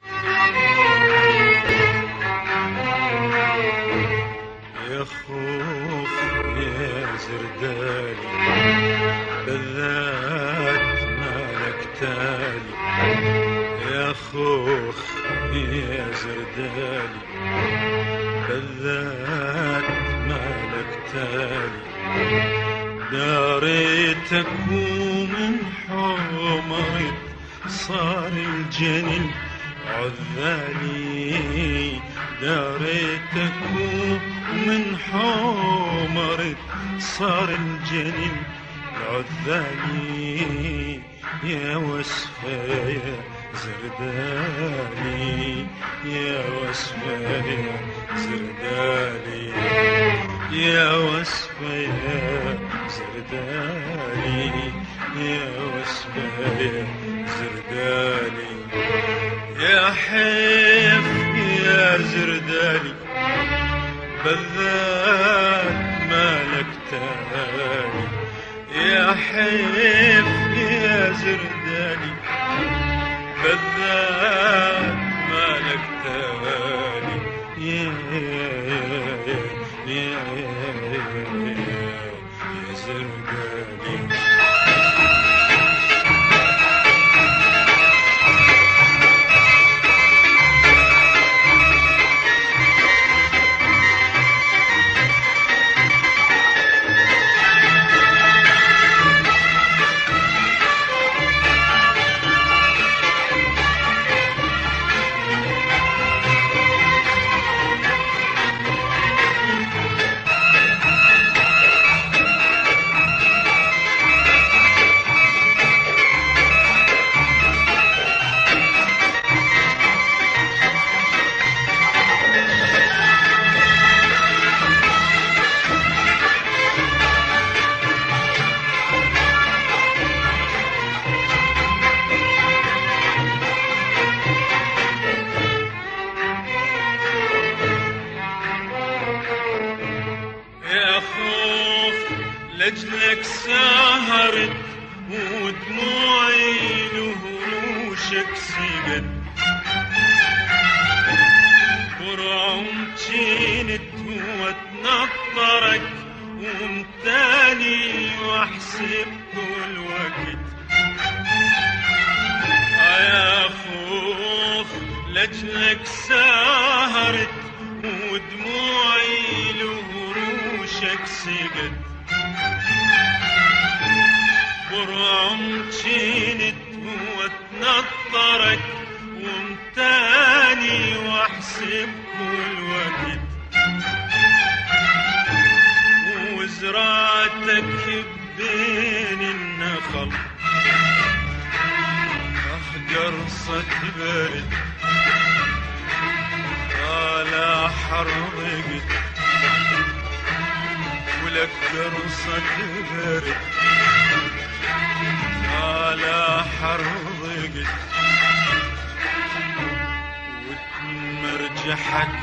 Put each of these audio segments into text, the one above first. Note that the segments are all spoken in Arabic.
يا خوف يا زردالي بالذات مالك تالي، يا خوخ يا زردالي بالذات مالك تالي، داريتك ومن حمرت صار الجنين عذالي، داريتك ومن حمرت صار الجنين عذالي، يا وصفة يا زردالي، يا وصفة يا زردالي، يا وصفة يا زردالي، يا وصفة يا زردالي، يا حيف يا زردالي بالذات مالك تالي، يا حيف يا زردالي بالذات مالك تالي، يا زردالي. لجلك سهرت ودموعي لهروشك سجد، برعم جينت واتنطرك ومتاني واحسب كل وقت، يا خوخ لجلك سهرت ودموعي لهروشك سجد، برعم جينت واتنطرك ومتاني واحسب كل وقت، وزرعتك بين النخل قرصة برد على حرقت، ولك قرصة برد على حرقت، وتمرجحك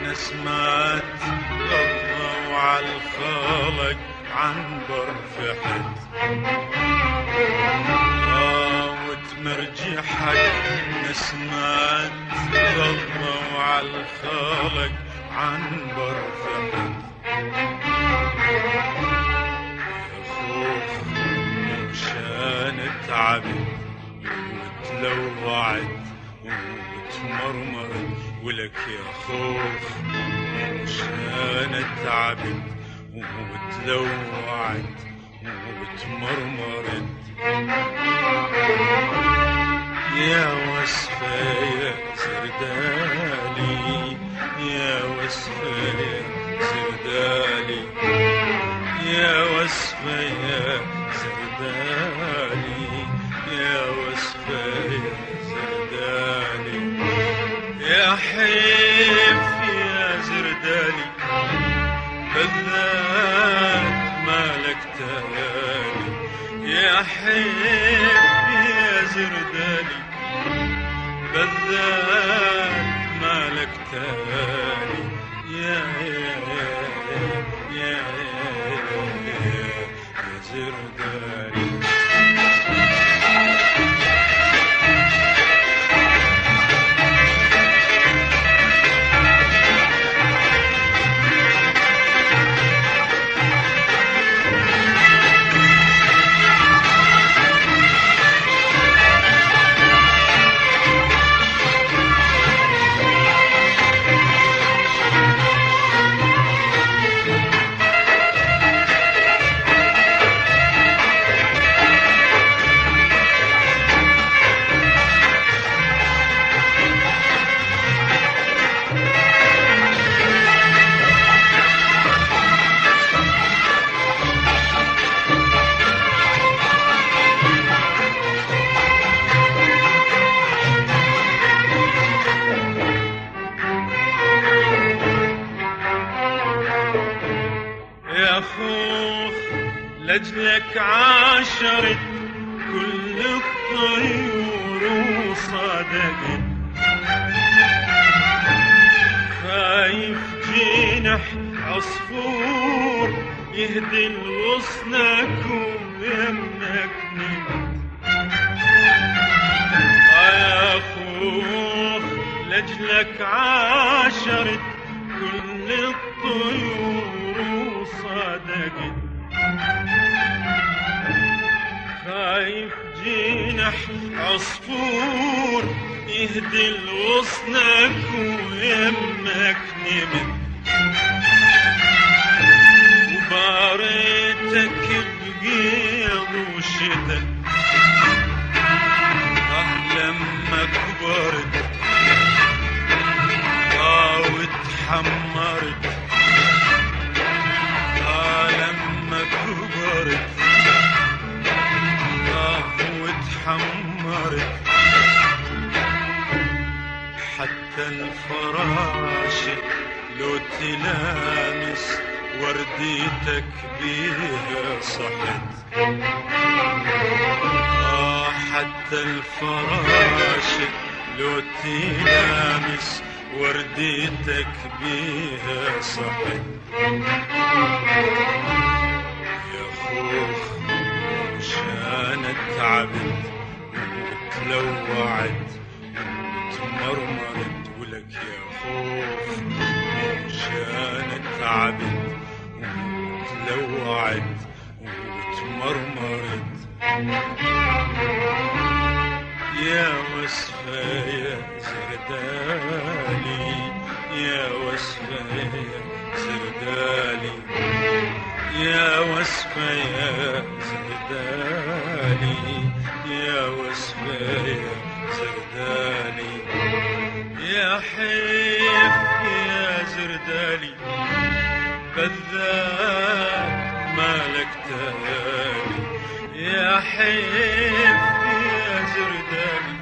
نسمات الله وعلى الخلق عنبر فحت، وتمرجحك نسمات الله وعلى الخلق عنبر فحت، مشان تعبت وتلوعت وتمرمرت، ولك يا خوخ مشان تعبت وتلوعت وتمرمرت، يا وصفة يا زردالي، يا وصفة يا زردالي، يا وصفة يا زردالي، يا وصفة يا زردالي، يا حيف يا زردالي بالذات مالك تالي، يا حيف يا زردالي بالذات مالك تالي، يا زردالي. لجلك عاشرت كل الطيور وصادقت، خايف جنح عصفور يهدي الغصنك ويمنك نمت. يا خوخ لجلك عاشرت كل الطيور وصادقت، خايف جنح عصفور يهدي الغصنك ويمك نمت. وباريتك بقيض وشتا لما كبرت واتحمرت، لما كبرت واتحمرت. حتى الفراشة لو تلامس ورديتك بيها صحت، حتى الفراشة لو تلامس ورديتك بيها صحت. يا خوخ مشان تعبت وتلوعت وتمرمرت، ولك يا خوخ مشان تعبت وتلوعت وتمرمرت. يا وصفة يا زردالي، يا وصفة يا زردالي، يا وصفة يا زردالي، يا وصفة يا زردالي. يا حيف يا زردالي بذاك مالك تالي، يا حيف يا زردالي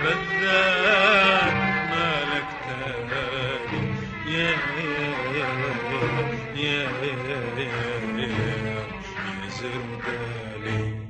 بذاك مالك تالي. يا زردالي.